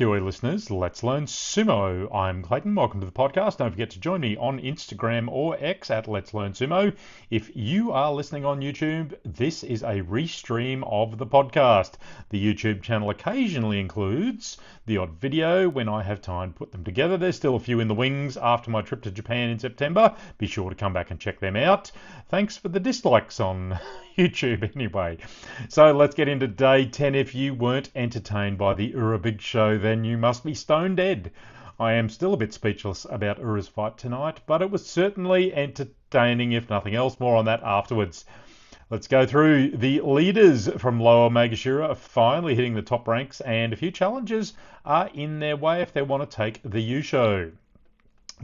Kiwi listeners, let's learn Sumo. I'm Clayton, welcome to the podcast. Don't forget to join me on Instagram or X at Let's Learn Sumo. If you are listening on YouTube, this is a restream of the podcast. The YouTube channel occasionally includes the odd video when I have time to put them together. There's still a few in the wings after my trip to Japan in September. Be sure to come back and check them out. Thanks for the dislikes on YouTube anyway. So let's get into day 10. If you weren't entertained by the Ura Big Show, then you must be stone dead. I am still a bit speechless about Ura's fight tonight, but it was certainly entertaining, if nothing else. More on that afterwards. Let's go through the leaders from Lower Megashira finally hitting the top ranks, and a few challenges are in their way if they want to take the Yusho.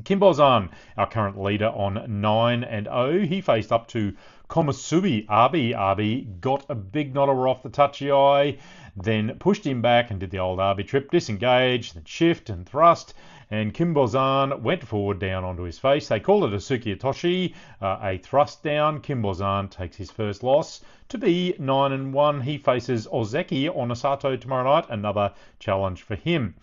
Kimbozan, our current leader on 9-0, he faced up to Komusubi. Abi got a big nodder off the touchy eye, then pushed him back and did the old Abi trip, disengaged, then shift and thrust, and Kimbozan went forward down onto his face. They call it a Sukiyotoshi, a thrust down. Kimbozan takes his first loss to be 9-1. He faces Ozeki Onosato tomorrow night, another challenge for him.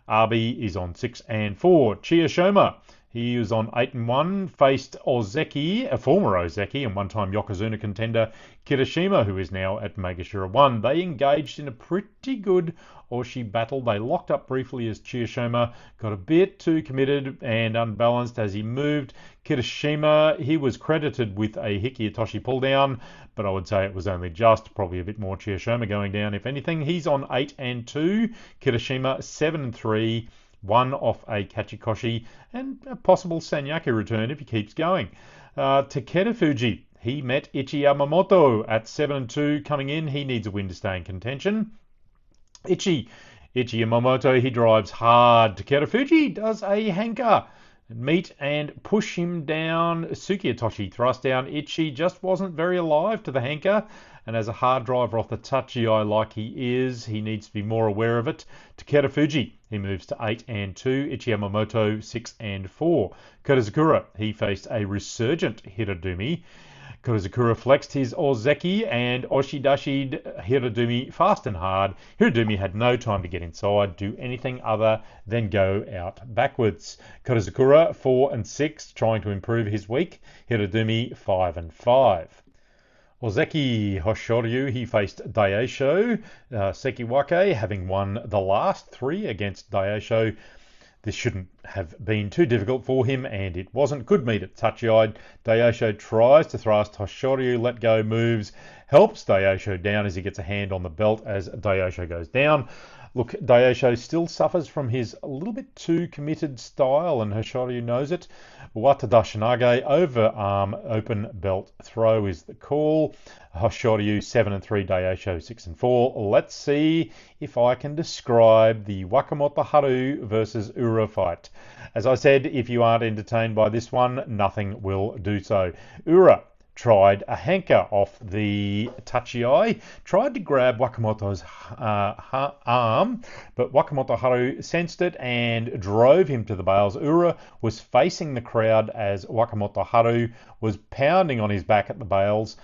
Abi is on 6-4. Chiyoshima, he was on 8-1, faced Ozeki, a former Ozeki and one-time Yokozuna contender Kirishima, who is now at Megashira 1. They engaged in a pretty good Oshi battle. They locked up briefly as Chiyoshima got a bit too committed and unbalanced as he moved. Kirishima, he was credited with a Hikiyatoshi pull down, but I would say it was only just, probably a bit more Chiyoshima going down if anything. He's on 8-2, Kirishima 7-3. One off a Kachikoshi and a possible Sanyaku return if he keeps going. Takeda Fuji, he met Ichi Yamamoto at 7-2 coming in. He needs a win to stay in contention. Ichi Yamamoto, he drives hard. Takeda Fuji does a hanker. Meet and push him down. Sukiyotoshi thrust down. Ichi just wasn't very alive to the hanker, and as a hard driver off the touchy eye like he is, he needs to be more aware of it. Takeda Fuji, he moves to 8-2. Ichi Yamamoto 6-4. Kodazakura, he faced a resurgent Hirodumi. Kodazakura flexed his Ozeki and Oshidashi'd Hirodumi fast and hard. Hirodumi had no time to get inside, do anything other than go out backwards. Kodazakura 4-6, trying to improve his week. Hirodumi 5-5. Ozeki Hoshoryu, he faced Daisho Sekiwake, having won the last 3 against Daisho. This shouldn't have been too difficult for him, and it wasn't. Good meet at touchy-eyed. Daisho tries to thrust. Hoshoryu let go moves, helps Daisho down as he gets a hand on the belt as Daisho goes down. Look, Daisho still suffers from his a little bit too committed style, and Hoshoryu knows it. Watada Shinage, overarm open belt throw is the call. Hoshoryu 7-3, Daisho 6-4. Let's see if I can describe the Wakamoto Haru versus Ura fight. As I said, if you aren't entertained by this one, nothing will do so. Ura tried a hanker off the touchy eye, tried to grab Wakamoto's arm, but Wakamoto Haru sensed it and drove him to the bales. Ura was facing the crowd as Wakamoto Haru was pounding on his back at the bales.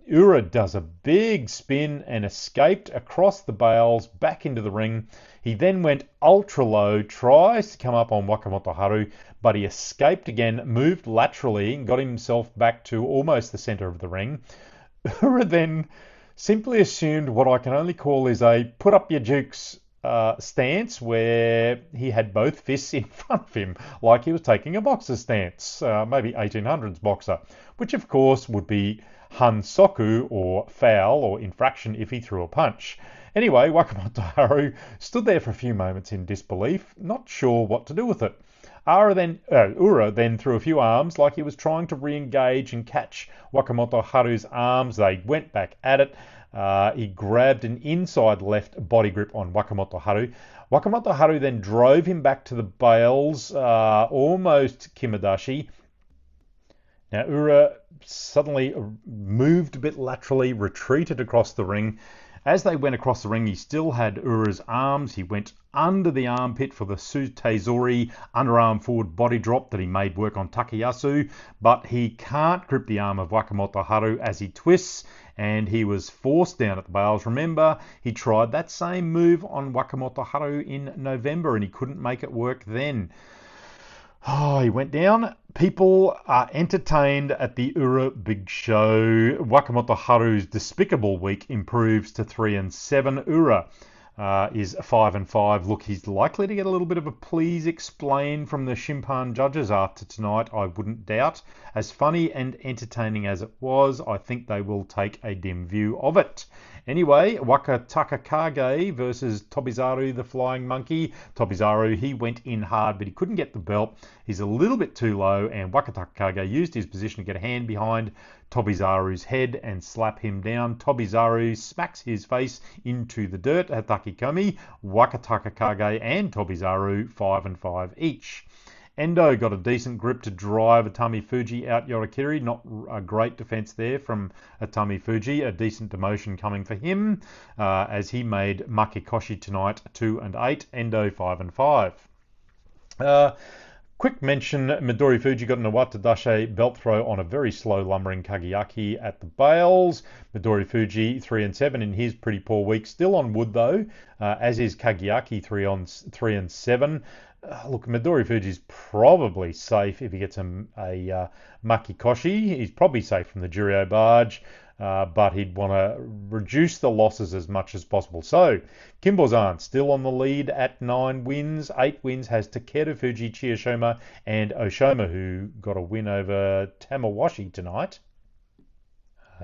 Ura does a big spin and escaped across the bales back into the ring. He then went ultra low, tries to come up on Wakamoto Haru, but he escaped again, moved laterally and got himself back to almost the centre of the ring. Ura then simply assumed what I can only call is a put up your jukes stance, where he had both fists in front of him like he was taking a boxer stance, maybe 1800s boxer, which of course would be hansoku or foul or infraction if he threw a punch. Anyway, Wakamoto Haru stood there for a few moments in disbelief, not sure what to do with it. Ura then threw a few arms like he was trying to re-engage and catch Wakamoto Haru's arms. They went back at it. He grabbed an inside left body grip on Wakamoto Haru. Wakamoto Haru then drove him back to the bales, almost Kimadashi. Now Ura suddenly moved a bit laterally, retreated across the ring. As they went across the ring, he still had Ura's arms. He went under the armpit for the Sutezori underarm forward body drop that he made work on Takayasu, but he can't grip the arm of Wakamoto Haru as he twists, and he was forced down at the bales. Remember, he tried that same move on Wakamoto Haru in November, and he couldn't make it work then. Oh, he went down. People are entertained at the Ura Big Show. Wakamoto Haru's despicable week improves to 3-7. Ura is 5-5. Look, he's likely to get a little bit of a please explain from the Shimpan judges after tonight, I wouldn't doubt. As funny and entertaining as it was, I think they will take a dim view of it. Anyway, Waka Takakage versus Tobizaru the Flying Monkey. Tobizaru, he went in hard, but he couldn't get the belt. He's a little bit too low, and Waka Takakage used his position to get a hand behind Tobizaru's head and slap him down. Tobizaru smacks his face into the dirt at Takikomi. Waka Takakage and Tobizaru 5-5 each. Endo got a decent grip to drive Atami Fuji out Yorikiri. Not a great defense there from Atami Fuji. A decent demotion coming for him as he made Makikoshi tonight 2-8. Endo 5-5. Quick mention, Midori Fuji got an Awatadashe belt throw on a very slow lumbering Kageyaki at the bales. Midori Fuji 3-7 in his pretty poor week. Still on wood though, as is Kageyaki 3-7. Look, Midori Fuji's probably safe if he gets a Makikoshi. He's probably safe from the Juryo barge, but he'd want to reduce the losses as much as possible. So, Kimbozan still on the lead at 9 wins. 8 wins has Takeru Fuji, Chiyoshima, and Oshoma, who got a win over Tamawashi tonight.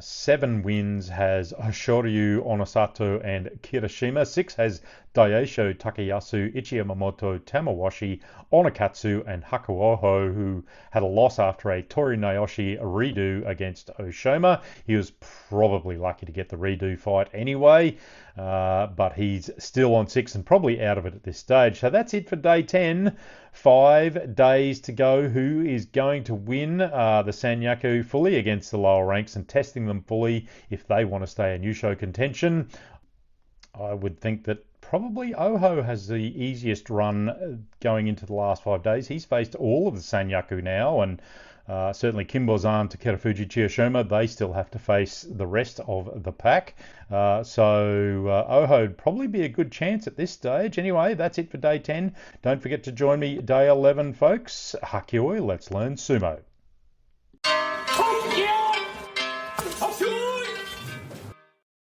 7 wins has Hoshoryu, Onosato, and Kirishima. 6 has Daisho, Takayasu, Ichiyamamoto, Tamawashi, Onakatsu, and Hakuoho, who had a loss after a Tori Naoshi redo against Oshoma. He was probably lucky to get the redo fight anyway, but he's still on 6 and probably out of it at this stage. So that's it for day 10. 5 days to go. Who is going to win the Sanyaku fully against the lower ranks and testing them fully if they want to stay in Yusho contention? I would think that probably Oho has the easiest run going into the last 5 days. He's faced all of the Sanyaku now, and certainly Kimbozan, Takeru Fuji, Chiyoshima, they still have to face the rest of the pack. So Oho would probably be a good chance at this stage. Anyway, that's it for day 10. Don't forget to join me day 11, folks. Hakioi, let's learn sumo.